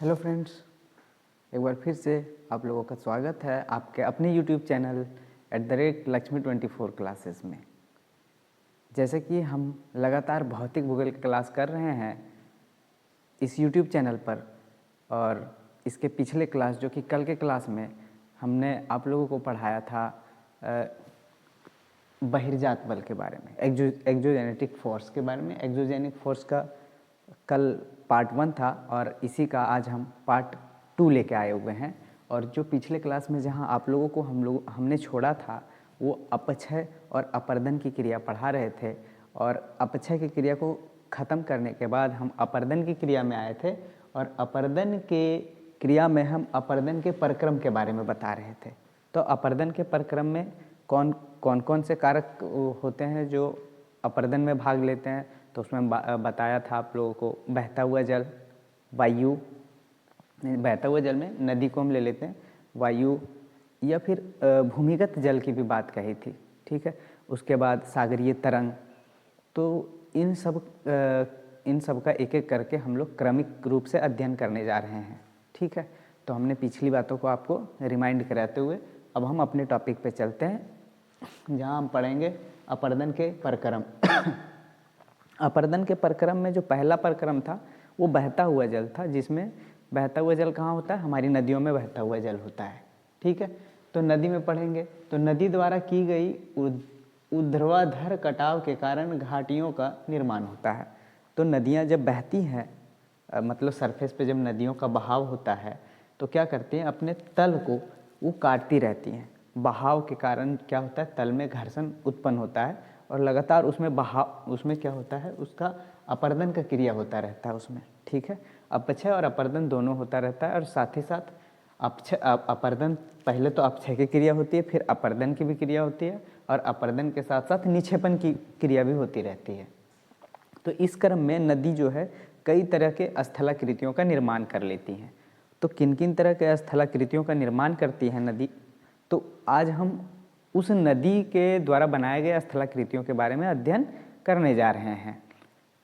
Hello friends, एक बार फिर से आप लोगों का स्वागत है आपके अपने यूट्यूब चैनल @Lakshmi24 क्लासेस में। जैसे कि हम लगातार भौतिक भूगोल की क्लास कर रहे हैं इस यूट्यूब चैनल पर, और इसके पिछले क्लास जो कि कल के क्लास में हमने आप लोगों को पढ़ाया था बहिर्जात बल के बारे में, एक्सोजेनेटिक फोर्स के बारे में। एक्सोजेनिक फोर्स का कल पार्ट 1 था और इसी का आज हम पार्ट 2 लेके आए हुए हैं। और जो पिछले क्लास में जहां आप लोगों को हमने छोड़ा था वो अपक्षय और अपर्दन की क्रिया पढ़ा रहे थे, और अपक्षय की क्रिया को ख़त्म करने के बाद हम अपर्दन की क्रिया में आए थे, और अपर्दन के क्रिया में हम अपर्दन के परक्रम के बारे में बता रहे थे। तो अपर्दन के परक्रम में कौन कौन से कारक होते हैं जो अपर्दन में भाग लेते हैं, तो उसमें बताया था आप लोगों को बहता हुआ जल, वायु, बहता हुआ जल में नदी को हम ले लेते हैं, वायु या फिर भूमिगत जल की भी बात कही थी, ठीक है। उसके बाद सागरीय तरंग। तो इन सब का एक एक करके हम लोग क्रमिक रूप से अध्ययन करने जा रहे हैं, ठीक है। तो हमने पिछली बातों को आपको रिमाइंड कराते हुए अब हम अपने टॉपिक पे चलते हैं, जहाँ हम पढ़ेंगे अपर्दन के परक्रम। अपर्दन के परक्रम में जो पहला परक्रम था वो बहता हुआ जल था, जिसमें बहता हुआ जल कहाँ होता है, हमारी नदियों में बहता हुआ जल होता है, ठीक है। तो नदी में पढ़ेंगे तो नदी द्वारा की गई ऊर्ध्वाधर कटाव के कारण घाटियों का निर्माण होता है। तो नदियाँ जब बहती हैं, मतलब सरफेस पे जब नदियों का बहाव होता है तो क्या करती हैं, अपने तल को वो काटती रहती हैं। बहाव के कारण क्या होता है, तल में घर्षण उत्पन्न होता है और लगातार उसमें क्या होता है, उसका अपर्दन का क्रिया होता रहता है उसमें, ठीक है। अपक्षय और अपर्दन दोनों होता रहता है, और साथ ही साथ अपर्दन, पहले तो अपक्षय की क्रिया होती है, फिर अपर्दन की भी क्रिया होती है, और अपर्दन के साथ साथ निक्षेपण की क्रिया भी होती रहती है। तो इस क्रम में नदी जो है कई तरह के स्थलाकृतियों का निर्माण कर लेती हैं। तो किन किन तरह के स्थलाकृतियों का निर्माण करती है नदी, तो आज हम उस नदी के द्वारा बनाए गए स्थलाकृतियों के बारे में अध्ययन करने जा रहे हैं।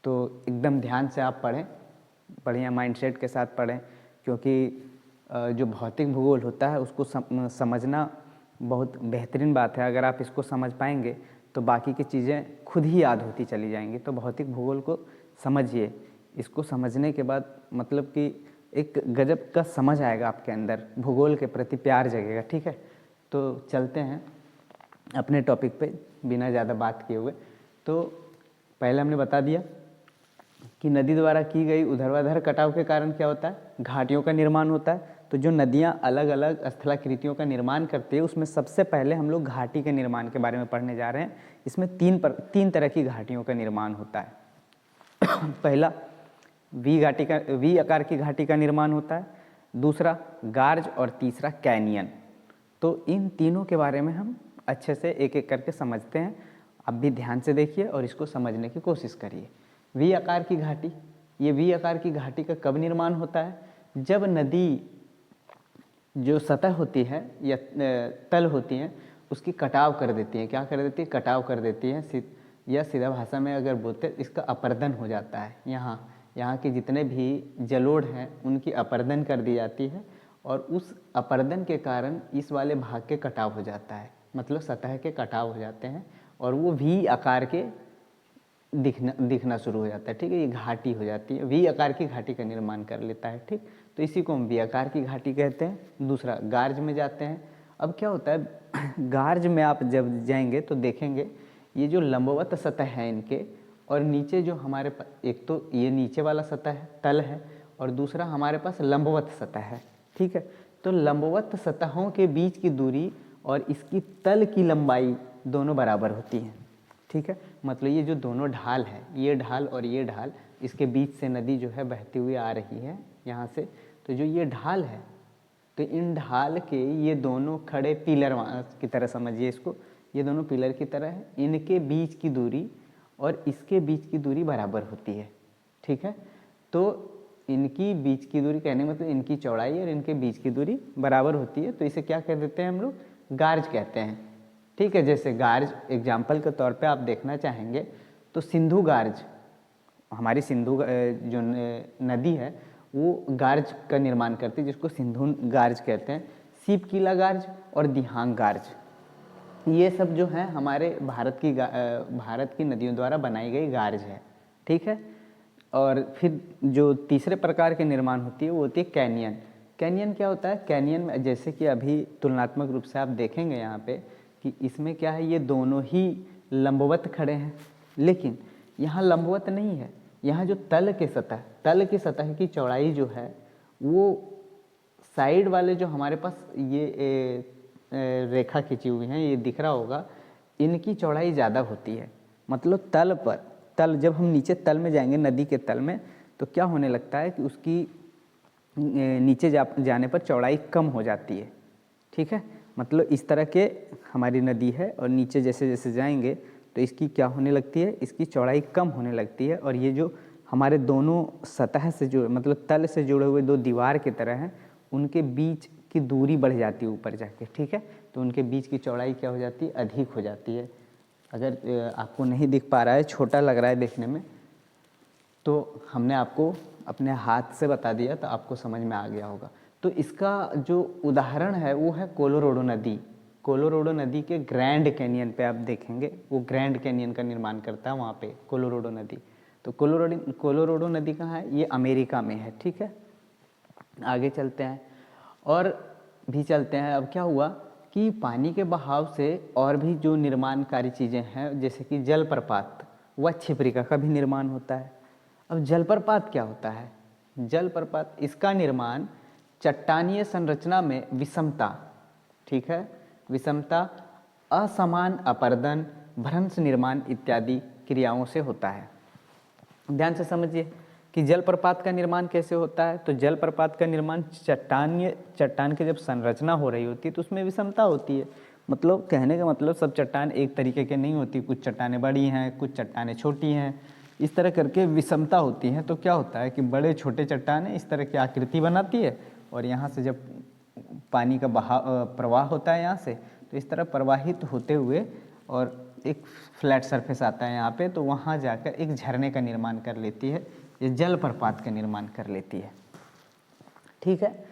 तो एकदम ध्यान से आप पढ़ें, बढ़िया माइंडसेट के साथ पढ़ें, क्योंकि जो भौतिक भूगोल होता है उसको समझना बहुत बेहतरीन बात है। अगर आप इसको समझ पाएंगे तो बाकी की चीज़ें खुद ही याद होती चली जाएंगी। तो भौतिक भूगोल को समझिए, इसको समझने के बाद मतलब कि एक गजब का समझ आएगा आपके अंदर, भूगोल के प्रति प्यार जगेगा, ठीक है। तो चलते हैं अपने टॉपिक पे बिना ज़्यादा बात किए हुए। तो पहले हमने बता दिया कि नदी द्वारा की गई ऊर्ध्वाधर कटाव के कारण क्या होता है, घाटियों का निर्माण होता है। तो जो नदियाँ अलग अलग स्थलाकृतियों का निर्माण करती है उसमें सबसे पहले हम लोग घाटी के निर्माण के बारे में पढ़ने जा रहे हैं। इसमें तीन तरह की घाटियों का निर्माण होता है। पहला वी आकार की घाटी का निर्माण होता है, दूसरा गार्ज, और तीसरा कैनियन। तो इन तीनों के बारे में हम अच्छे से एक एक करके समझते हैं। आप भी ध्यान से देखिए और इसको समझने की कोशिश करिए। वी आकार की घाटी, ये वी आकार की घाटी का कब निर्माण होता है, जब नदी जो सतह होती है या तल होती है उसकी कटाव कर देती है। क्या कर देती है, कटाव कर देती है, या सीधा भाषा में अगर बोलते हैं इसका अपर्दन हो जाता है। यहाँ के जितने भी जलोढ़ हैं उनकी अपर्दन कर दी जाती है, और उस अपर्दन के कारण इस वाले भाग के कटाव हो जाता है, मतलब सतह के कटाव हो जाते हैं और वो वी आकार के दिखना शुरू हो जाता है, ठीक है। ये घाटी हो जाती है, वी आकार की घाटी का निर्माण कर लेता है, ठीक। तो इसी को हम वी आकार की घाटी कहते हैं। दूसरा गार्ज में जाते हैं। अब क्या होता है, गार्ज में आप जब जाएंगे तो देखेंगे ये जो लंबवत सतह है इनके, और नीचे जो हमारे पास, एक तो ये नीचे वाला सतह है, तल है, और दूसरा हमारे पास लंबवत सतह है, ठीक है। तो लंबवत सतहों के बीच की दूरी और इसकी तल की लंबाई दोनों बराबर होती हैं, ठीक है। मतलब ये जो दोनों ढाल है, ये ढाल और ये ढाल, इसके बीच से नदी जो है बहती हुई आ रही है यहाँ से। तो जो ये ढाल है, तो इन ढाल के ये दोनों खड़े पिलर की तरह समझिए इसको, ये दोनों पिलर की तरह है। इनके बीच की दूरी और इसके बीच की दूरी बराबर होती है, ठीक है। तो इनकी बीच की दूरी कहने मतलब इनकी चौड़ाई और इनके बीच की दूरी बराबर होती है। तो इसे क्या कह देते हैं हम लोग, गार्ज कहते हैं, ठीक है। जैसे गार्ज एग्जाम्पल के तौर पे आप देखना चाहेंगे तो सिंधु गार्ज, हमारी सिंधु जो नदी है वो गार्ज का निर्माण करती है, जिसको सिंधु गार्ज कहते हैं। शिवकीला गार्ज और दिहांग गार्ज, ये सब जो है हमारे भारत की नदियों द्वारा बनाई गई गार्ज है, ठीक है। और फिर जो तीसरे प्रकार के निर्माण होती है वो होती है कैनियन। कैनियन क्या होता है? कैनियन में जैसे कि अभी तुलनात्मक रूप से आप देखेंगे यहाँ पे कि इसमें क्या है, ये दोनों ही लंबवत खड़े हैं, लेकिन यहाँ लंबवत नहीं है। यहाँ जो तल की सतह की चौड़ाई जो है वो साइड वाले जो हमारे पास ये रेखा खींची हुई हैं, ये दिख रहा होगा, इनकी चौड़ाई ज़्यादा होती है। मतलब तल जब हम नीचे तल में जाएंगे, नदी के तल में, तो क्या होने लगता है कि उसकी नीचे जाने पर चौड़ाई कम हो जाती है, ठीक है। मतलब इस तरह के हमारी नदी है और नीचे जैसे जैसे जाएंगे तो इसकी क्या होने लगती है, इसकी चौड़ाई कम होने लगती है। और ये जो हमारे दोनों सतह से जो मतलब तल से जुड़े हुए दो दीवार की तरह हैं, उनके बीच की दूरी बढ़ जाती है ऊपर जाके, ठीक है। तो उनके बीच की चौड़ाई क्या हो जाती है, अधिक हो जाती है। अगर आपको नहीं दिख पा रहा है, छोटा लग रहा है देखने में, तो हमने आपको अपने हाथ से बता दिया तो आपको समझ में आ गया होगा। तो इसका जो उदाहरण है वो है कोलोराडो नदी। कोलोराडो नदी के ग्रैंड कैनियन पे आप देखेंगे, वो ग्रैंड कैनियन का निर्माण करता है वहाँ पे कोलोराडो नदी। तो कोलोराडो नदी कहाँ है? ये अमेरिका में है, ठीक है। आगे चलते हैं और भी चलते हैं। अब क्या हुआ कि पानी के बहाव से और भी जो निर्माणकारी चीज़ें हैं, जैसे कि जलप्रपात व क्षिप्रिका का भी निर्माण होता है। अब जलप्रपात क्या होता है? जलप्रपात, इसका निर्माण चट्टानीय संरचना में विषमता, ठीक है, विषमता, असमान अपर्दन, भ्रंश निर्माण इत्यादि क्रियाओं से होता है। ध्यान से समझिए कि जलप्रपात का निर्माण कैसे होता है। तो जलप्रपात का निर्माण चट्टान की जब संरचना हो रही होती है तो उसमें विषमता होती है। मतलब कहने का मतलब सब चट्टान एक तरीके के नहीं होती, कुछ चट्टानें बड़ी हैं, कुछ चट्टानें छोटी हैं, इस तरह करके विषमता होती है। तो क्या होता है कि बड़े छोटे चट्टानें इस तरह की आकृति बनाती है और यहाँ से जब पानी का प्रवाह होता है यहाँ से, तो इस तरह प्रवाहित होते हुए और एक फ्लैट सरफेस आता है यहाँ पे, तो वहाँ जाकर एक झरने का निर्माण कर लेती है, ये जलप्रपात का निर्माण कर लेती है, ठीक है।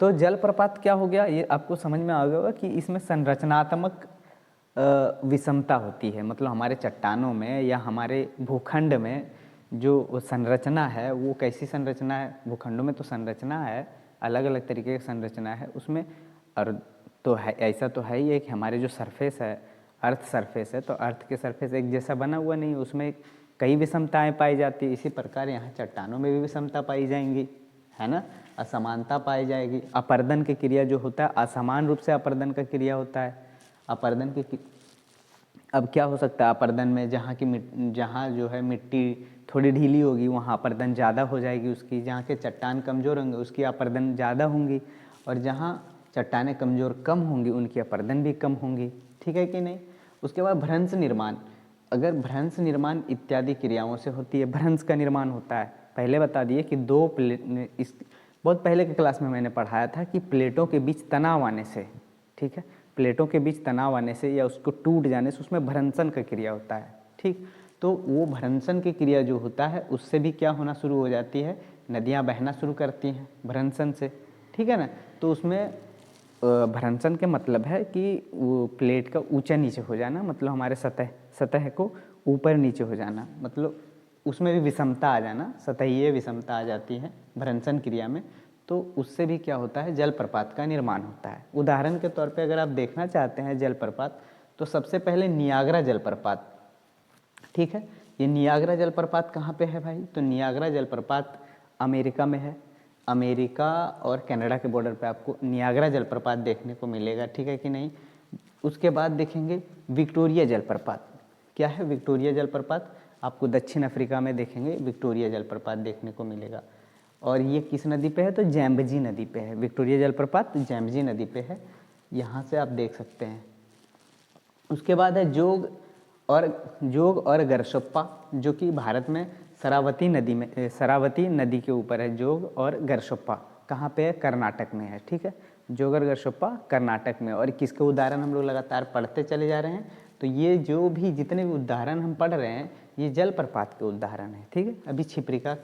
तो जलप्रपात क्या हो गया, ये आपको समझ में आ गया होगा कि इसमें संरचनात्मक विषमता होती है। मतलब हमारे चट्टानों में या हमारे भूखंड में जो संरचना है वो कैसी संरचना है, भूखंडों में तो संरचना है, अलग अलग तरीके की संरचना है उसमें। और तो है, ऐसा तो है ही है कि हमारे जो सरफेस है, अर्थ सरफेस है, तो अर्थ के सरफेस एक जैसा बना हुआ नहीं, उसमें कई विषमताएं पाई जाती है। इसी प्रकार यहाँ चट्टानों में भी विषमता पाई जाएंगी, है ना, असमानता पाई जाएगी। अपर्दन की क्रिया जो होता है, असमान रूप से अपर्दन का क्रिया होता है। अपर्दन की अब क्या हो सकता है, अपर्दन में जहाँ जो है मिट्टी थोड़ी ढीली होगी वहाँ अपर्दन ज़्यादा हो जाएगी उसकी, जहाँ के चट्टान कमज़ोर होंगे उसकी अपर्दन ज़्यादा होंगी, और जहाँ चट्टानें कमज़ोर कम होंगी उनकी अपर्दन भी कम होंगी, ठीक है कि नहीं। उसके बाद भ्रंश निर्माण, अगर भ्रंश निर्माण इत्यादि क्रियाओं से होती है, भ्रंश का निर्माण होता है। पहले बता दिए कि दो प्लेट, इस बहुत पहले के क्लास में मैंने पढ़ाया था कि प्लेटों के बीच तनाव आने से, ठीक है, प्लेटों के बीच तनाव आने से या उसको टूट जाने से उसमें भ्रंशन का क्रिया होता है, ठीक। तो वो भ्रंशन की क्रिया जो होता है उससे भी क्या होना शुरू हो जाती है, नदियाँ बहना शुरू करती हैं भ्रंशन से, ठीक है ना। तो उसमें भ्रंशन के मतलब है कि वो प्लेट का ऊंचा नीचे हो जाना, मतलब हमारे सतह को ऊपर नीचे हो जाना, मतलब उसमें भी विषमता आ जाना, सतहीय विषमता आ जाती है भ्रंशन क्रिया में। तो उससे भी क्या होता है, जलप्रपात का निर्माण होता है। उदाहरण के तौर पे अगर आप देखना चाहते हैं जलप्रपात, तो सबसे पहले नियाग्रा जलप्रपात, ठीक है। ये नियाग्रा जलप्रपात कहाँ पे है भाई, तो नियाग्रा जलप्रपात अमेरिका में है। अमेरिका और कनाडा के बॉर्डर पे आपको नियाग्रा जलप्रपात देखने को मिलेगा, ठीक है कि नहीं। उसके बाद देखेंगे विक्टोरिया जलप्रपात, क्या है विक्टोरिया जलप्रपात, आपको दक्षिण अफ्रीका में देखेंगे विक्टोरिया जलप्रपात देखने को मिलेगा। और ये किस नदी पे है, तो जैम्बजी नदी पे है। विक्टोरिया जलप्रपात जैम्बजी नदी पे है, यहाँ से आप देख सकते हैं। उसके बाद है जोग और गरशोप्पा, जो कि भारत में शरावती नदी के ऊपर है। जोग और गरशोप्पा कहाँ पे है, कर्नाटक में है, ठीक है। जोग और गरशोप्पा कर्नाटक में। और किसके उदाहरण हम लोग लगातार पढ़ते चले जा रहे हैं, तो ये जो भी जितने भी उदाहरण हम पढ़ रहे हैं ये जलप्रपात के उदाहरण हैं, ठीक है। अभी क्षिप्रिका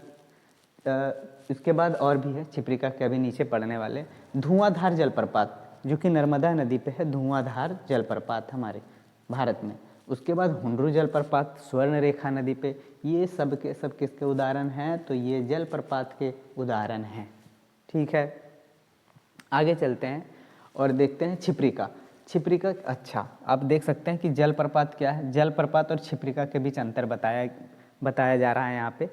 इसके बाद और भी है छिप्रिका के अभी नीचे पड़ने वाले। धुआंधार जलप्रपात जो कि नर्मदा नदी पे है, धुआंधार जलप्रपात हमारे भारत में। उसके बाद हुंडरू जलप्रपात स्वर्ण रेखा नदी पे, ये सब के सब किसके उदाहरण हैं, तो ये जलप्रपात के उदाहरण हैं। ठीक है, आगे चलते हैं और देखते हैं छिप्रिका। छिप्रिका, अच्छा आप देख सकते हैं कि जलप्रपात क्या है। जलप्रपात और छिप्रिका के बीच अंतर बताया जा रहा है यहाँ पे।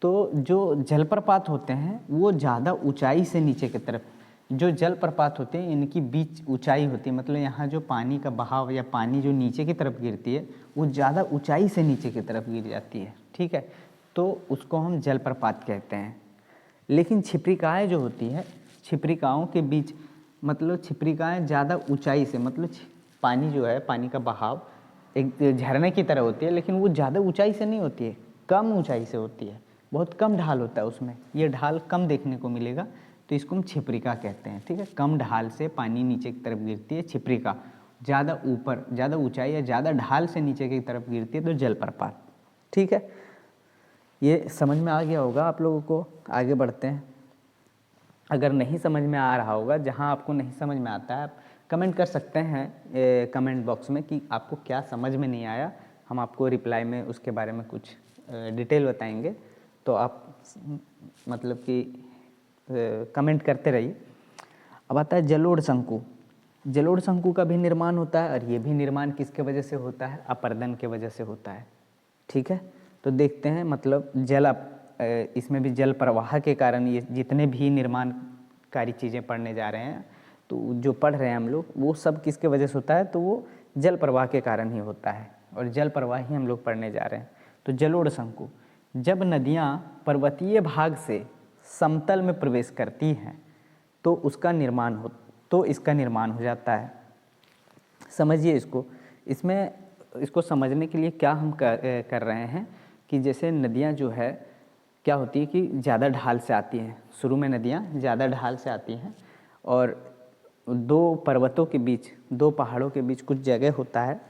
तो जो जलप्रपात होते हैं वो ज़्यादा ऊंचाई से नीचे की तरफ, जो जलप्रपात होते हैं इनकी बीच ऊंचाई होती है, मतलब यहाँ जो पानी का बहाव या पानी जो नीचे की तरफ गिरती है वो ज़्यादा ऊंचाई से नीचे की तरफ गिर जाती है। ठीक है, तो उसको हम जलप्रपात कहते हैं। लेकिन छिप्रिकाएँ जो होती है, छिप्रिकाओं के बीच मतलब छिप्रिकाएँ ज़्यादा ऊंचाई से, मतलब पानी जो है, पानी का बहाव एक झरने की तरह होती है, लेकिन वो ज़्यादा ऊंचाई से नहीं होती है, कम ऊंचाई से होती है, बहुत कम ढाल होता है उसमें, ये ढाल कम देखने को मिलेगा, तो इसको हम छिप्रिका कहते हैं। ठीक है, कम ढाल से पानी नीचे की तरफ गिरती है छिप्रिका, ज़्यादा ऊपर, ज़्यादा ऊंचाई या ज़्यादा ढाल से नीचे की तरफ गिरती है तो जलप्रपात। ठीक है, ये समझ में आ गया होगा आप लोगों को। आगे बढ़ते हैं। अगर नहीं समझ में आ रहा होगा, जहाँ आपको नहीं समझ में आता है, आप कमेंट कर सकते हैं कमेंट बॉक्स में कि आपको क्या समझ में नहीं आया, हम आपको रिप्लाई में उसके बारे में कुछ डिटेल बताएंगे, तो आप मतलब कि कमेंट करते रहिए। अब आता है जलोढ़ शंकु। जलोढ़ शंकु का भी निर्माण होता है, और ये भी निर्माण किसके वजह से होता है, अपर्दन के वजह से होता है। ठीक है, तो देखते हैं, मतलब इसमें भी जल प्रवाह के कारण ये जितने भी निर्माणकारी चीज़ें पढ़ने जा रहे हैं, तो जो पढ़ रहे हैं हम लोग, वो सब किसके वजह से होता है, तो वो जल प्रवाह के कारण ही होता है, और जल प्रवाह ही हम लोग पढ़ने जा रहे हैं। तो जलोढ़ शंकु, जब नदियाँ पर्वतीय भाग से समतल में प्रवेश करती हैं तो इसका निर्माण हो जाता है। समझिए इसको। इसको समझने के लिए क्या हम कर रहे हैं कि जैसे नदियाँ जो है क्या होती है कि ज़्यादा ढाल से आती हैं, शुरू में नदियाँ ज़्यादा ढाल से आती हैं, और दो पर्वतों के बीच, दो पहाड़ों के बीच कुछ जगह होता है,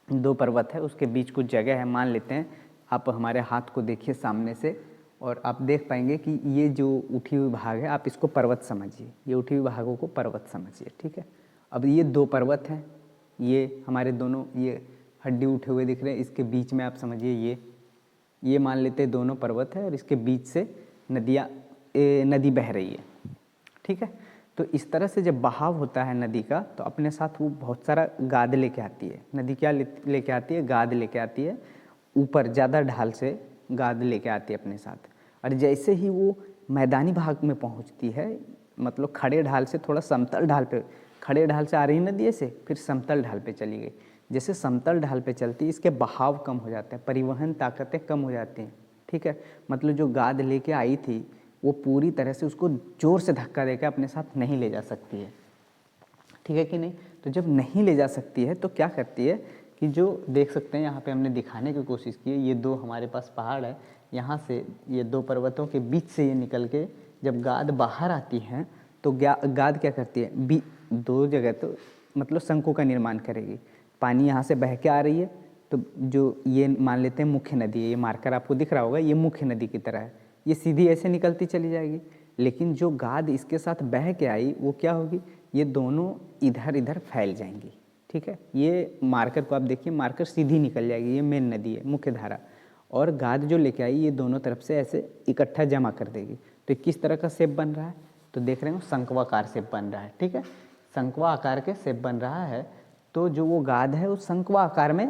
दो पर्वत है उसके बीच कुछ जगह है, मान लेते हैं। आप हमारे हाथ को देखिए सामने से, और आप देख पाएंगे कि ये जो उठी हुई भाग है, आप इसको पर्वत समझिए, ये उठी हुई भागों को पर्वत समझिए। ठीक है, अब ये दो पर्वत हैं, ये हमारे दोनों ये हड्डी उठे हुए दिख रहे हैं, इसके बीच में आप समझिए ये मान लेते हैं दोनों पर्वत है, और इसके बीच से नदी बह रही है। ठीक है, तो इस तरह से जब बहाव होता है नदी का, तो अपने साथ वो बहुत सारा गाद लेके आती है। नदी क्या लेके आती है, गाद लेके आती है, ऊपर ज़्यादा ढाल से गाद लेके आती है अपने साथ। और जैसे ही वो मैदानी भाग में पहुंचती है, मतलब खड़े ढाल से थोड़ा समतल ढाल पे, खड़े ढाल से आ रही नदी से फिर समतल ढाल पे चली गई, जैसे समतल ढाल पे चलती, इसके बहाव कम हो जाते हैं, परिवहन ताकतें कम हो जाती हैं। ठीक है, मतलब जो गाद लेके आई थी वो पूरी तरह से उसको जोर से धक्का देकर अपने साथ नहीं ले जा सकती है। ठीक है कि नहीं, तो जब नहीं ले जा सकती है तो क्या करती है कि जो देख सकते हैं यहाँ पे हमने दिखाने की कोशिश की है, ये दो हमारे पास पहाड़ है, यहाँ से ये दो पर्वतों के बीच से ये निकल के जब गाद बाहर आती है तो गाद क्या करती है, दो जगह तो मतलब शंकु का निर्माण करेगी। पानी यहाँ से बह के आ रही है, तो जो ये मान लेते हैं मुख्य नदी है, ये मार्कर आपको दिख रहा होगा, ये मुख्य नदी की तरह है, ये सीधी ऐसे निकलती चली जाएगी। लेकिन जो गाद इसके साथ बह के आई वो क्या होगी, ये दोनों इधर इधर फैल जाएंगी। ठीक है, ये मार्कर को आप देखिए, मार्कर सीधी निकल जाएगी, ये मेन नदी है, मुख्य धारा, और गाद जो लेके आई ये दोनों तरफ से ऐसे इकट्ठा जमा कर देगी। तो किस तरह का शेप बन रहा है, तो देख रहे हो शंक्वाकार शेप बन रहा है। ठीक है, शंक्वा आकार के शेप बन रहा है, तो जो वो गाद है उस शंक्वा आकार में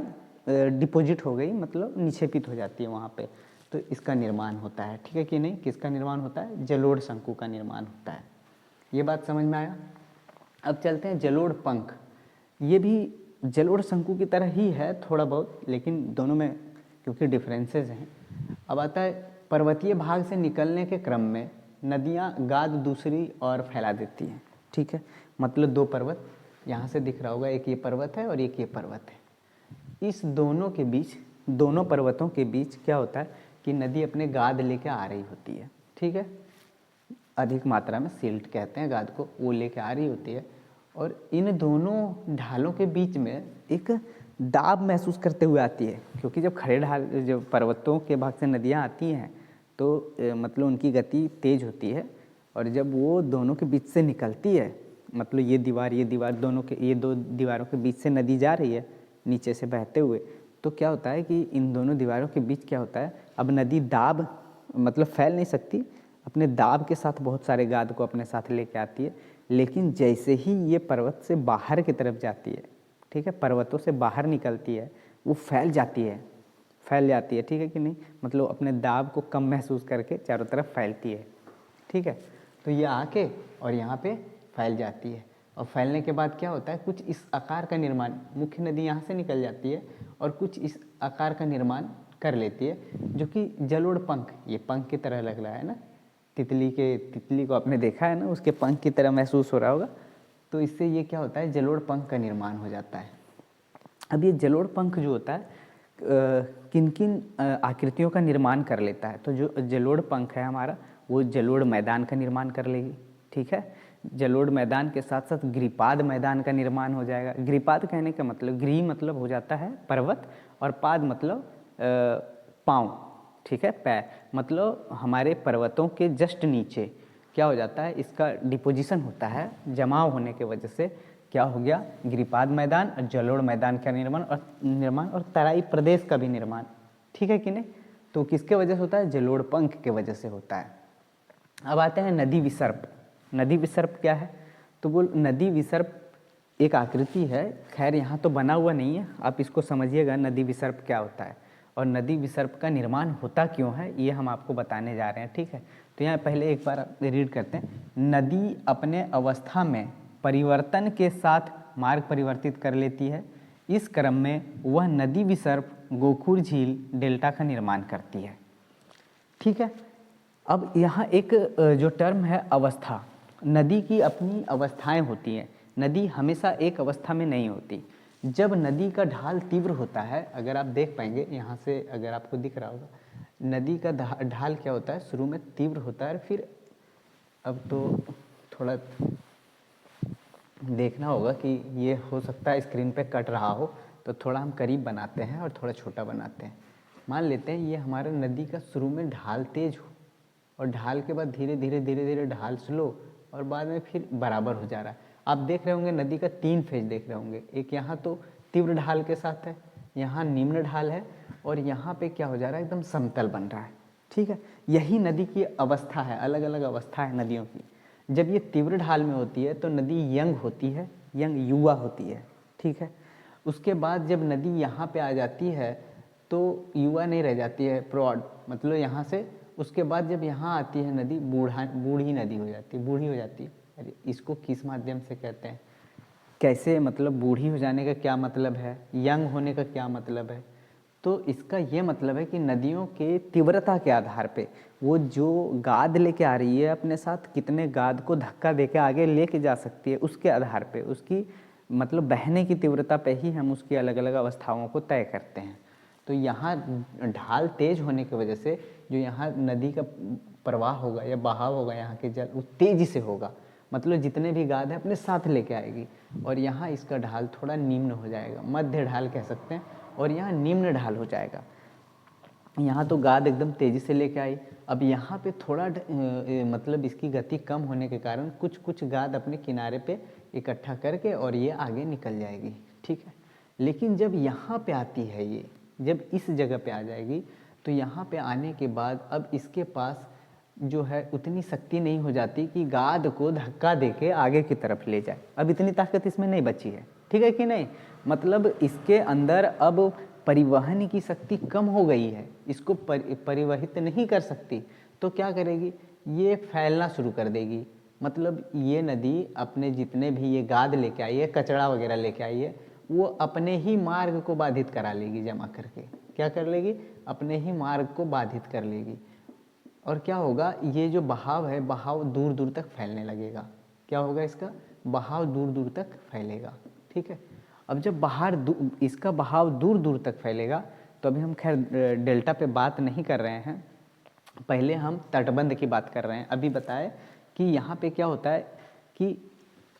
डिपॉजिट हो गई, मतलब निक्षेपित हो जाती है वहाँ पे, तो इसका निर्माण होता है। ठीक है कि नहीं, किसका निर्माण होता है, जलोढ़ शंकु का निर्माण होता है। ये बात समझ में आया। अब चलते हैं जलोढ़ पंख। ये भी जलोढ़ शंकु की तरह ही है थोड़ा बहुत, लेकिन दोनों में क्योंकि डिफरेंसेस हैं। अब आता है पर्वतीय भाग से निकलने के क्रम में नदियाँ गाद दूसरी ओर फैला देती हैं। ठीक है, मतलब दो पर्वत यहाँ से दिख रहा होगा, एक ये पर्वत है और एक ये पर्वत है। इस दोनों के बीच, दोनों पर्वतों के बीच क्या होता है कि नदी अपने गाद लेके आ रही होती है। ठीक है, अधिक मात्रा में सिल्ट कहते हैं गाद को, वो लेके आ रही होती है, और इन दोनों ढालों के बीच में एक दाब महसूस करते हुए आती है, क्योंकि जब खड़े ढाल, जब पर्वतों के भाग से नदियाँ आती हैं तो मतलब उनकी गति तेज होती है, और जब वो दोनों के बीच से निकलती है, मतलब ये दीवार दोनों के, ये दो दीवारों के बीच से नदी जा रही है नीचे से बहते हुए, तो क्या होता है कि इन दोनों दीवारों के बीच क्या होता है, अब नदी दाब मतलब फैल नहीं सकती, अपने दाब के साथ बहुत सारे गाद को अपने साथ लेके आती है। लेकिन जैसे ही ये पर्वत से बाहर की तरफ जाती है, ठीक है, पर्वतों से बाहर निकलती है, वो फैल जाती है, ठीक है कि नहीं, मतलब अपने दाब को कम महसूस करके चारों तरफ फैलती है, ठीक है। तो ये आके और यहाँ पे फैल जाती है, और फैलने के बाद क्या होता है, कुछ इस आकार का निर्माण, मुख्य नदी यहाँ से निकल जाती है और कुछ इस आकार का निर्माण कर लेती है, जो कि जलोढ़ पंख, ये पंख की तरह लग रहा है ना, तितली को आपने देखा है ना, उसके पंख की तरह महसूस हो रहा होगा। तो इससे ये क्या होता है, जलोढ़ पंख का निर्माण हो जाता है। अब ये जलोढ़ पंख जो होता है किन किन आकृतियों का निर्माण कर लेता है, तो जो जलोढ़ पंख है हमारा, वो जलोढ़ मैदान का निर्माण कर लेगी, ठीक है। जलोढ़ मैदान के साथ साथ गिरिपाद मैदान का निर्माण हो जाएगा। गिरिपाद कहने का मतलब, गिरि मतलब हो जाता है पर्वत, और पाद मतलब पाँव, ठीक है, पैर, मतलब हमारे पर्वतों के जस्ट नीचे क्या हो जाता है, इसका डिपोजिशन होता है, जमाव होने के वजह से क्या हो गया, गिरिपाद मैदान और जलोढ़ मैदान का निर्माण और तराई प्रदेश का भी निर्माण, ठीक है कि नहीं। तो किसके वजह से होता है, जलोढ़ पंख के वजह से होता है। अब आते हैं नदी विसर्प। नदी विसर्प क्या है, तो वो नदी विसर्प एक आकृति है, खैर यहाँ तो बना हुआ नहीं है, आप इसको समझिएगा नदी विसर्प क्या होता है और नदी विसर्प का निर्माण होता क्यों है, ये हम आपको बताने जा रहे हैं, ठीक है। तो यहाँ पहले एक बार रीड करते हैं। नदी अपने अवस्था में परिवर्तन के साथ मार्ग परिवर्तित कर लेती है, इस क्रम में वह नदी विसर्प गोखुर झील डेल्टा का निर्माण करती है, ठीक है। अब यहाँ एक जो टर्म है अवस्था, नदी की अपनी अवस्थाएं होती हैं, नदी हमेशा एक अवस्था में नहीं होती। जब नदी का ढाल तीव्र होता है, अगर आप देख पाएंगे यहाँ से, अगर आपको दिख रहा होगा, नदी का ढाल क्या होता है, शुरू में तीव्र होता है, फिर अब तो थोड़ा देखना होगा कि ये हो सकता है स्क्रीन पे कट रहा हो, तो थोड़ा हम करीब बनाते हैं और थोड़ा छोटा बनाते हैं। मान लेते हैं ये हमारा नदी का शुरू में ढाल तेज हो, और ढाल के बाद धीरे धीरे ढाल स्लो, और बाद में फिर बराबर हो जा रहा है। आप देख रहे होंगे नदी का 3 फेज देख रहे होंगे, एक यहाँ तो तीव्र ढाल के साथ है, यहाँ निम्न ढाल है, और यहाँ पे क्या हो जा रहा है, एकदम समतल बन रहा है, ठीक है। यही नदी की अवस्था है, अलग अलग अवस्था है नदियों की। जब ये तीव्र ढाल में होती है तो नदी यंग होती है, यंग युवा होती है, ठीक है। उसके बाद जब नदी यहाँ पे आ जाती है तो युवा नहीं रह जाती है, प्रौढ़, मतलब यहाँ से, उसके बाद जब यहाँ आती है नदी, बूढ़ी नदी हो जाती है, बूढ़ी हो जाती है। अरे इसको किस माध्यम से कहते हैं, कैसे, मतलब बूढ़ी हो जाने का क्या मतलब है, यंग होने का क्या मतलब है, तो इसका ये मतलब है कि नदियों के तीव्रता के आधार पे वो जो गाद लेके आ रही है अपने साथ, कितने गाद को धक्का देके आगे लेके जा सकती है, उसके आधार पे, उसकी मतलब बहने की तीव्रता पे ही हम उसकी अलग अलग अवस्थाओं को तय करते हैं। तो यहाँ ढाल तेज होने की वजह से जो यहाँ नदी का प्रवाह होगा या बहाव होगा, यहाँ के जल वो तेजी से होगा, मतलब जितने भी गाद है अपने साथ लेके आएगी, और यहाँ इसका ढाल थोड़ा निम्न हो जाएगा, मध्य ढाल कह सकते हैं, और यहाँ निम्न ढाल हो जाएगा। यहाँ तो गाद एकदम तेज़ी से लेके आई, अब यहाँ पे थोड़ा मतलब इसकी गति कम होने के कारण कुछ कुछ गाद अपने किनारे पे इकट्ठा करके और ये आगे निकल जाएगी, ठीक है। लेकिन जब यहाँ पे आती है, ये जब इस जगह पे आ जाएगी, तो यहाँ पे आने के बाद अब इसके पास जो है उतनी शक्ति नहीं हो जाती कि गाद को धक्का देके आगे की तरफ ले जाए, अब इतनी ताकत इसमें नहीं बची है, ठीक है कि नहीं। मतलब इसके अंदर अब परिवहन की शक्ति कम हो गई है, इसको परिवहित नहीं कर सकती, तो क्या करेगी, ये फैलना शुरू कर देगी। मतलब ये नदी अपने जितने भी ये गाद लेके आई है, कचरा वगैरह लेके आई है, वो अपने ही मार्ग को बाधित करा लेगी, जमा करके क्या कर लेगी, अपने ही मार्ग को बाधित कर लेगी। और क्या होगा, ये जो बहाव है, बहाव दूर दूर तक फैलने लगेगा। क्या होगा, इसका बहाव दूर दूर तक फैलेगा, ठीक है। अब जब इसका बहाव दूर दूर तक फैलेगा, तो अभी हम खैर डेल्टा पे बात नहीं कर रहे हैं, पहले हम तटबंध की बात कर रहे हैं। अभी बताए कि यहाँ पे क्या होता है कि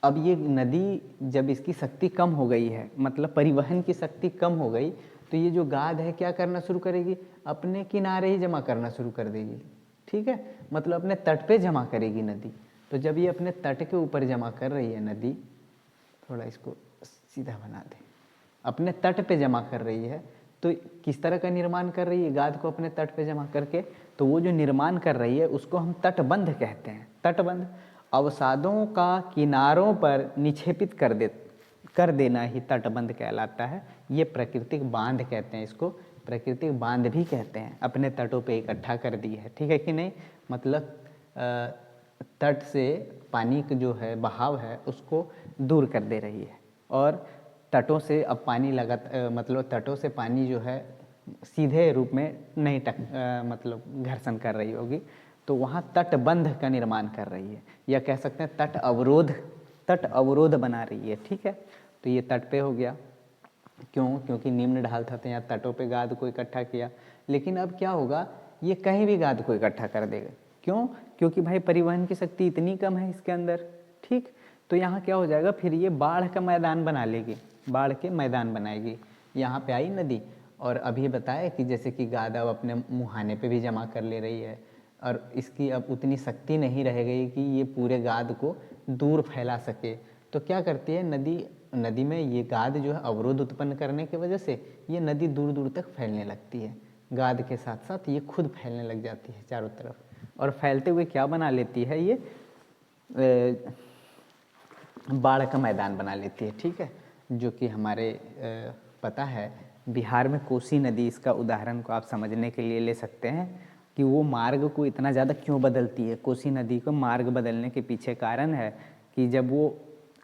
अब ये नदी जब इसकी शक्ति कम हो गई है, मतलब परिवहन की शक्ति कम हो गई, तो ये जो गाद है क्या करना शुरू करेगी, अपने किनारे ही जमा करना शुरू कर देगी, ठीक है, मतलब अपने तट पे जमा करेगी नदी। तो जब ये अपने तट के ऊपर जमा कर रही है नदी, थोड़ा इसको सीधा बना दे, अपने तट पे जमा कर रही है, तो किस तरह का निर्माण कर रही है गाद को अपने तट पे जमा करके, तो वो जो निर्माण कर रही है उसको हम तटबंध कहते हैं। तटबंध अवसादों का किनारों पर निक्षेपित कर देना ही तटबंध कहलाता है। ये प्राकृतिक बांध कहते हैं, इसको प्राकृतिक बांध भी कहते हैं। अपने तटों पे इकट्ठा कर दी है, ठीक है कि नहीं, मतलब तट से पानी का जो है बहाव है उसको दूर कर दे रही है, और तटों से अब पानी मतलब तटों से पानी जो है सीधे रूप में नहीं मतलब घर्षण कर रही होगी, तो वहाँ तटबंध का निर्माण कर रही है, या कह सकते हैं तट अवरोध बना रही है, ठीक है। तो ये तट पे हो गया, क्यों, क्योंकि निम्न ढाल था तो यहाँ तटों पे गाद को इकट्ठा किया। लेकिन अब क्या होगा, ये कहीं भी गाद को इकट्ठा कर देगा, क्यों, क्योंकि भाई परिवहन की शक्ति इतनी कम है इसके अंदर, ठीक। तो यहाँ क्या हो जाएगा, फिर ये बाढ़ का मैदान बना लेगी, बाढ़ के मैदान बनाएगी। यहाँ पे आई नदी, और अभी बताया कि जैसे कि गाद अब अपने मुहाने पे भी जमा कर ले रही है, और इसकी अब उतनी शक्ति नहीं रह गई कि ये पूरे गाद को दूर फैला सके। तो क्या करती है नदी में ये गाद जो है अवरोध उत्पन्न करने की वजह से ये नदी दूर दूर तक फैलने लगती है। गाद के साथ साथ ये खुद फैलने लग जाती है चारों तरफ, और फैलते हुए क्या बना लेती है, ये बाढ़ का मैदान बना लेती है, ठीक है। जो कि हमारे पता है बिहार में कोसी नदी, इसका उदाहरण को आप समझने के लिए ले सकते हैं कि वो मार्ग को इतना ज़्यादा क्यों बदलती है। कोसी नदी को मार्ग बदलने के पीछे कारण है कि जब वो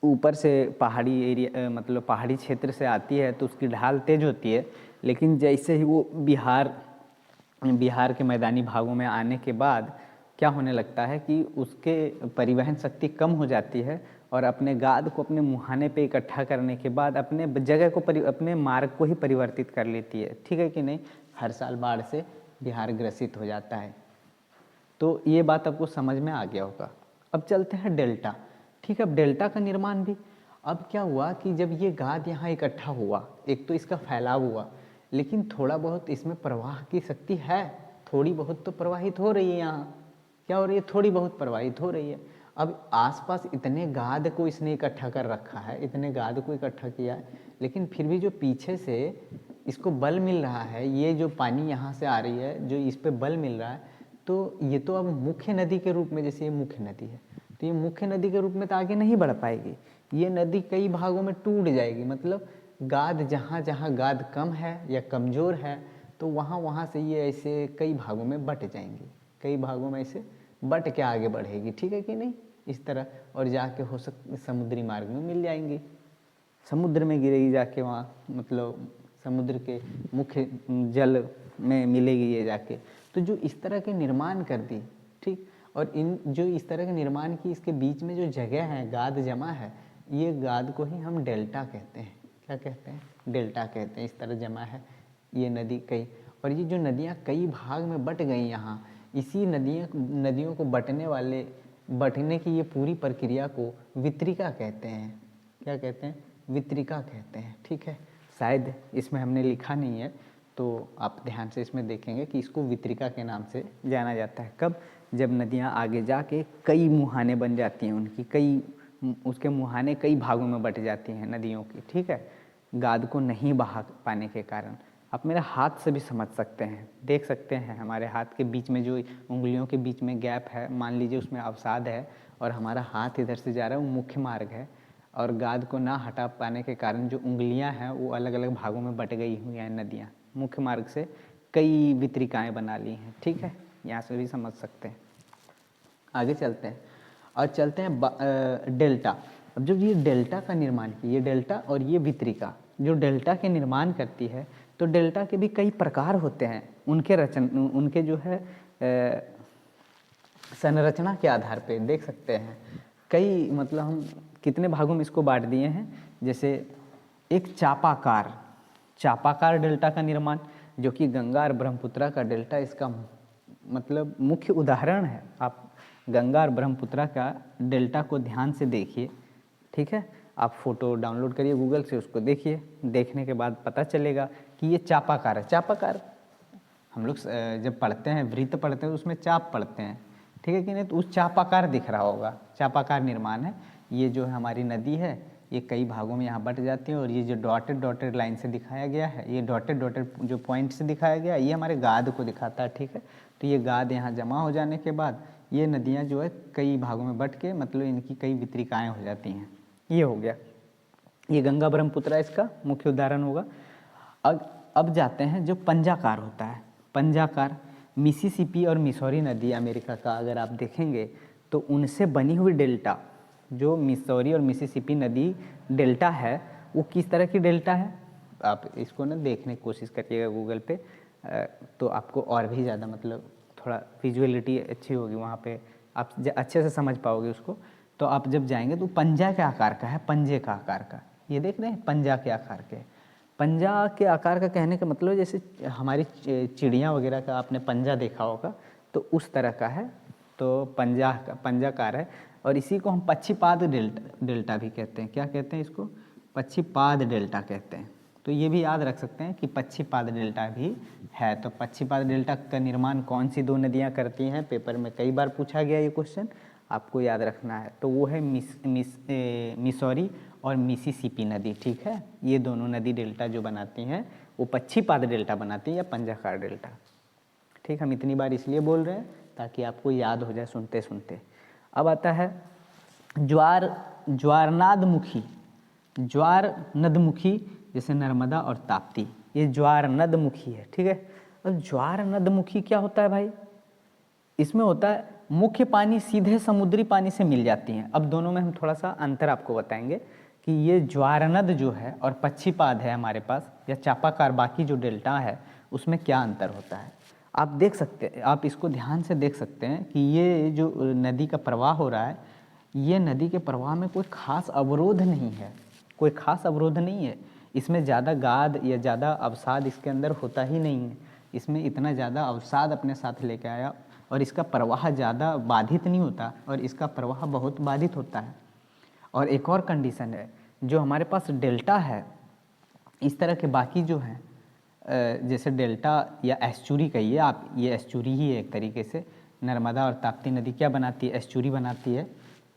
ऊपर से पहाड़ी एरिया मतलब पहाड़ी क्षेत्र से आती है तो उसकी ढाल तेज होती है, लेकिन जैसे ही वो बिहार के मैदानी भागों में आने के बाद क्या होने लगता है कि उसके परिवहन शक्ति कम हो जाती है, और अपने गाद को अपने मुहाने पे इकट्ठा करने के बाद अपने जगह को अपने मार्ग को ही परिवर्तित कर लेती है, ठीक है कि नहीं। हर साल बाढ़ से बिहार ग्रसित हो जाता है। तो ये बात आपको समझ में आ गया होगा। अब चलते हैं डेल्टा, ठीक है। अब डेल्टा का निर्माण भी, अब क्या हुआ कि जब ये गाद यहाँ इकट्ठा हुआ, एक तो इसका फैलाव हुआ, लेकिन थोड़ा बहुत इसमें प्रवाह की शक्ति है, थोड़ी बहुत तो प्रवाहित हो रही है। यहाँ क्या हो रही है, थोड़ी बहुत प्रवाहित हो रही है। अब आसपास इतने गाद को इसने इकट्ठा कर रखा है, इतने गाद को इकट्ठा किया है, लेकिन फिर भी जो पीछे से इसको बल मिल रहा है, ये जो पानी यहाँ से आ रही है, जो इस पे बल मिल रहा है, तो ये तो अब मुख्य नदी के रूप में, जैसे ये मुख्य नदी है, तो ये मुख्य नदी के रूप में तो आगे नहीं बढ़ पाएगी। ये नदी कई भागों में टूट जाएगी, मतलब गाद जहाँ जहाँ गाद कम है या कमज़ोर है, तो वहाँ से ये ऐसे कई भागों में बट जाएंगी, कई भागों में ऐसे बट के आगे बढ़ेगी, ठीक है कि नहीं, इस तरह। और जाके हो समुद्री मार्ग में मिल जाएंगी, समुद्र में गिरेगी जाके, वहाँ मतलब समुद्र के मुख्य जल में मिलेगी ये जाके। तो जो इस तरह के निर्माण कर दी, ठीक, और इन जो इस तरह के निर्माण की इसके बीच में जो जगह है गाद जमा है, ये गाद को ही हम डेल्टा कहते हैं। क्या कहते हैं, डेल्टा कहते हैं। इस तरह जमा है ये नदी कई, और ये जो नदियाँ कई भाग में बट गई यहाँ, इसी नदियों को बटने की ये पूरी प्रक्रिया को वितरिका कहते हैं। क्या कहते हैं, वितरिका कहते हैं, ठीक है। शायद इसमें हमने लिखा नहीं है, तो आप ध्यान से इसमें देखेंगे कि इसको वितरिका के नाम से जाना जाता है। कब, जब नदियाँ आगे जाके कई मुहाने बन जाती हैं, उसके मुहाने कई भागों में बट जाती हैं नदियों की, ठीक है, गाद को नहीं बहा पाने के कारण। आप मेरे हाथ से भी समझ सकते हैं, देख सकते हैं हमारे हाथ के बीच में जो उंगलियों के बीच में गैप है, मान लीजिए उसमें अवसाद है, और हमारा हाथ इधर से जा रहा है, वो मुख्य मार्ग है, और गाद को ना हटा पाने के कारण जो उंगलियां हैं वो अलग अलग भागों में बट गई हुई हैं नदियाँ, मुख्य मार्ग से कई वितरिकाएँ बना ली हैं, ठीक है, यहाँ से भी समझ सकते हैं। आगे चलते हैं, और चलते हैं डेल्टा। अब जब ये डेल्टा का निर्माण की, ये डेल्टा और ये वितरिका जो डेल्टा के निर्माण करती है, तो डेल्टा के भी कई प्रकार होते हैं, उनके जो है संरचना के आधार पे देख सकते हैं। कई मतलब हम कितने भागों में इसको बांट दिए हैं, जैसे एक चापाकार डेल्टा का निर्माण, जो कि गंगा और ब्रह्मपुत्रा का डेल्टा इसका मतलब मुख्य उदाहरण है। आप गंगा और ब्रह्मपुत्रा का डेल्टा को ध्यान से देखिए, ठीक है, आप फोटो डाउनलोड करिए गूगल से, उसको देखिए, देखने के बाद पता चलेगा कि ये चापाकार है। चापाकार हम लोग जब पढ़ते हैं वृत्त पढ़ते हैं उसमें चाप पढ़ते हैं, ठीक है कि नहीं, तो उस चापाकार दिख रहा होगा, चापाकार निर्माण है। ये जो है हमारी नदी है, ये कई भागों में यहाँ बट जाती है, और ये जो डॉटेड डॉटेड लाइन से दिखाया गया है, ये डॉटेड डॉटेड जो पॉइंट से दिखाया गया है, ये हमारे गाद को दिखाता है, ठीक है। तो ये गाद यहाँ जमा हो जाने के बाद ये नदियाँ जो है कई भागों में बट के मतलब इनकी कई वितरिकाएँ हो जाती हैं। ये हो गया, ये गंगा ब्रह्मपुत्र इसका मुख्य उदाहरण होगा। अब जाते हैं जो पंजाकार होता है, पंजाकार मिसिसिपी और मिसौरी नदी अमेरिका का अगर आप देखेंगे तो उनसे बनी हुई डेल्टा, जो मिसौरी और मिसिसिपी नदी डेल्टा है, वो किस तरह की डेल्टा है, आप इसको ना देखने की कोशिश करिएगा गूगल पे, तो आपको और भी ज़्यादा मतलब थोड़ा विजुअलिटी अच्छी होगी, वहाँ पे आप अच्छे से समझ पाओगे उसको। तो आप जब जाएंगे तो पंजा के आकार का है, पंजे का आकार का, ये देख रहे हैं पंजा के आकार के। पंजा के आकार का कहने का मतलब जैसे हमारी चिड़िया वगैरह का आपने पंजा देखा होगा, तो उस तरह का है, तो पंजाकार है। और इसी को हम पक्षीपाद डेल्टा भी कहते हैं। क्या कहते हैं इसको? पक्षीपाद डेल्टा कहते हैं। तो ये भी याद रख सकते हैं कि पक्षीपाद डेल्टा भी है। तो पक्षीपाद डेल्टा का निर्माण कौन सी दो नदियाँ करती हैं, पेपर में कई बार पूछा गया ये क्वेश्चन, आपको याद रखना है। तो वो है मिसौरी और मिसिसिपी नदी, ठीक है। ये दोनों नदी डेल्टा जो बनाती हैं वो पक्षीपाद डेल्टा बनाती हैं या पंजाकार डेल्टा, ठीक। हम इतनी बार इसलिए बोल रहे हैं ताकि आपको याद हो जाए सुनते सुनते। अब आता है ज्वार नदमुखी, जैसे नर्मदा और ताप्ती, ये ज्वार नदमुखी है, ठीक है। अब ज्वार नदमुखी क्या होता है भाई? इसमें होता है मुख्य पानी सीधे समुद्री पानी से मिल जाती हैं। अब दोनों में हम थोड़ा सा अंतर आपको बताएंगे कि ये ज्वारनद जो है और पक्षीपाद है हमारे पास, या चापाकार बाकी जो डेल्टा है, उसमें क्या अंतर होता है। आप देख सकते हैं, आप इसको ध्यान से देख सकते हैं कि ये जो नदी का प्रवाह हो रहा है, ये नदी के प्रवाह में कोई खास अवरोध नहीं है, कोई खास अवरोध नहीं है। इसमें ज़्यादा गाद या ज़्यादा अवसाद इसके अंदर होता ही नहीं है। इसमें इतना ज़्यादा अवसाद अपने साथ लेके आया, और इसका प्रवाह ज़्यादा बाधित नहीं होता, और इसका प्रवाह बहुत बाधित होता है। और एक और कंडीशन है, जो हमारे पास डेल्टा है, इस तरह के बाकी जो हैं, जैसे डेल्टा या एस्चुरी कहिए आप, ये एस्चुरी ही है एक तरीके से। नर्मदा और ताप्ती नदी क्या बनाती है? एस्चुरी बनाती है।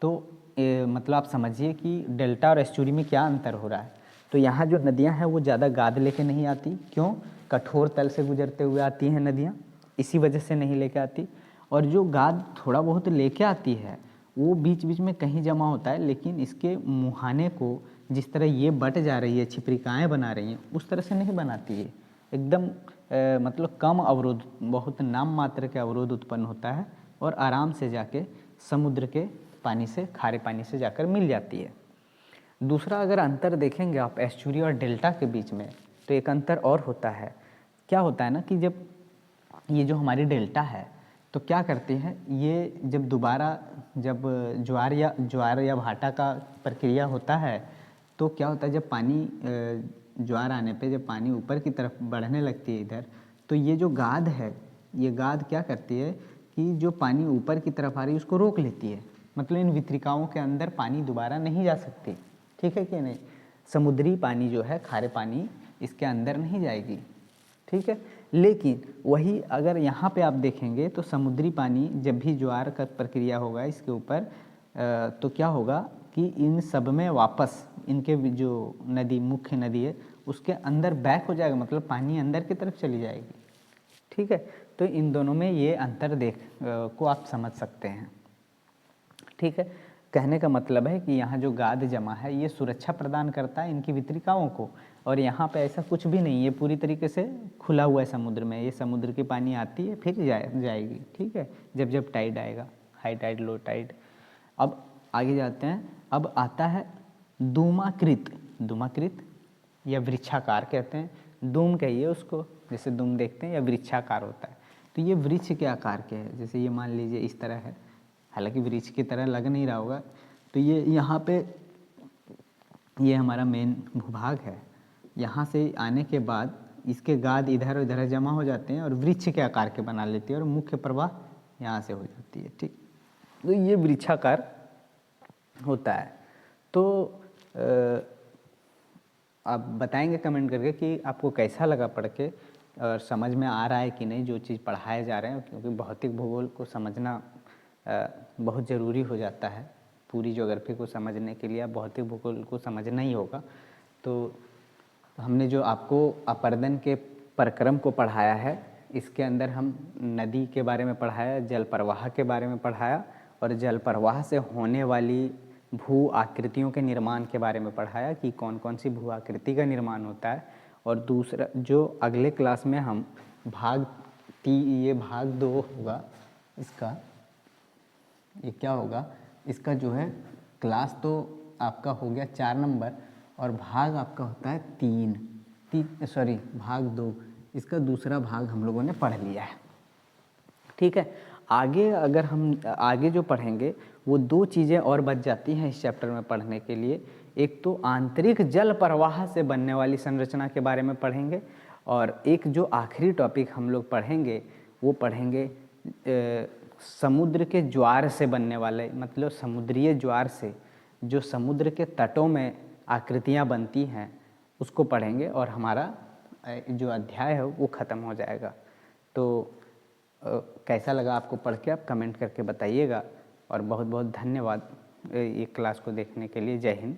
तो मतलब आप समझिए कि डेल्टा और एस्चुरी में क्या अंतर हो रहा है। तो यहाँ जो नदियाँ हैं वो ज़्यादा गाद लेके नहीं आती, क्यों? कठोर तल से गुजरते हुए आती हैं नदियाँ, इसी वजह से नहीं लेके आती। और जो गाद थोड़ा बहुत लेके आती है वो बीच बीच में कहीं जमा होता है, लेकिन इसके मुहाने को जिस तरह ये बट जा रही है, छिपरिकाएँ बना रही हैं, उस तरह से नहीं बनाती है। एकदम मतलब कम अवरोध, बहुत नाम मात्र के अवरोध उत्पन्न होता है, और आराम से जाके समुद्र के पानी से, खारे पानी से जाकर मिल जाती है। दूसरा अगर अंतर देखेंगे आप एस्चुरी और डेल्टा के बीच में, तो एक अंतर और होता है। क्या होता है ना कि जब ये जो हमारी डेल्टा है, तो क्या करते हैं, ये जब दोबारा जब ज्वार या भाटा का प्रक्रिया होता है, तो क्या होता है, जब पानी ज्वार आने पे जब पानी ऊपर की तरफ बढ़ने लगती है इधर, तो ये जो गाद है, ये गाद क्या करती है कि जो पानी ऊपर की तरफ आ रही है उसको रोक लेती है। मतलब इन वितरिकाओं के अंदर पानी दोबारा नहीं जा सकती, ठीक है कि नहीं। समुद्री पानी जो है, खारे पानी, इसके अंदर नहीं जाएगी, ठीक है। लेकिन वही अगर यहाँ पे आप देखेंगे तो समुद्री पानी जब भी ज्वार का प्रक्रिया होगा इसके ऊपर, तो क्या होगा कि इन सब में वापस इनके जो नदी, मुख्य नदी है, उसके अंदर बैक हो जाएगा, मतलब पानी अंदर की तरफ चली जाएगी, ठीक है। तो इन दोनों में ये अंतर को आप समझ सकते हैं, ठीक है। कहने का मतलब है कि यहाँ जो गाद जमा है ये सुरक्षा प्रदान करता है इनकी वितरिकाओं को, और यहाँ पे ऐसा कुछ भी नहीं है, पूरी तरीके से खुला हुआ है समुद्र में। ये समुद्र की पानी आती है फिर जाएगी, ठीक है, जब जब टाइड आएगा, हाई टाइड, लो टाइड। अब आगे जाते हैं। अब आता है धूमाकृत या वृक्षाकार कहते हैं, दूम कहिए उसको, जैसे दूम देखते हैं, या वृक्षाकार होता है। तो ये वृक्ष के आकार के है, जैसे ये मान लीजिए इस तरह है, हालांकि वृक्ष की तरह लग नहीं रहा होगा। तो ये यहाँ पे ये हमारा मेन भूभाग है, यहाँ से आने के बाद इसके गाद इधर उधर जमा हो जाते हैं और वृक्ष के आकार के बना लेती है, और मुख्य प्रवाह यहाँ से हो जाती है, ठीक। तो ये वृक्षाकार होता है। तो आप बताएंगे कमेंट करके कि आपको कैसा लगा पढ़ के, और समझ में आ रहा है कि नहीं जो चीज़ पढ़ाए जा रहे हैं, क्योंकि भौतिक भूगोल को समझना बहुत ज़रूरी हो जाता है। पूरी ज्योग्राफी को समझने के लिए भौतिक भूगोल को समझना ही होगा। तो हमने जो आपको अपर्दन के प्रक्रम को पढ़ाया है, इसके अंदर हम नदी के बारे में पढ़ाया, जल प्रवाह के बारे में पढ़ाया और जल प्रवाह से होने वाली भू आकृतियों के निर्माण के बारे में पढ़ाया कि कौन कौन सी भू आकृति का निर्माण होता है। और दूसरा जो अगले क्लास में हम ये भाग 2 होगा इसका, ये क्या होगा इसका जो है क्लास तो आपका हो गया 4 नंबर और भाग आपका होता है 3 भाग 2, इसका दूसरा भाग हम लोगों ने पढ़ लिया है। ठीक है, आगे अगर हम आगे जो पढ़ेंगे वो 2 चीज़ें और बच जाती हैं इस चैप्टर में पढ़ने के लिए। एक तो आंतरिक जल प्रवाह से बनने वाली संरचना के बारे में पढ़ेंगे और एक जो आखिरी टॉपिक हम लोग पढ़ेंगे वो पढ़ेंगे समुद्र के ज्वार से बनने वाले, मतलब समुद्रीय ज्वार से जो समुद्र के तटों में आकृतियाँ बनती हैं उसको पढ़ेंगे और हमारा जो अध्याय है वो ख़त्म हो जाएगा। तो कैसा लगा आपको पढ़ के, आप कमेंट करके बताइएगा और बहुत बहुत धन्यवाद ये क्लास को देखने के लिए। जय हिंद।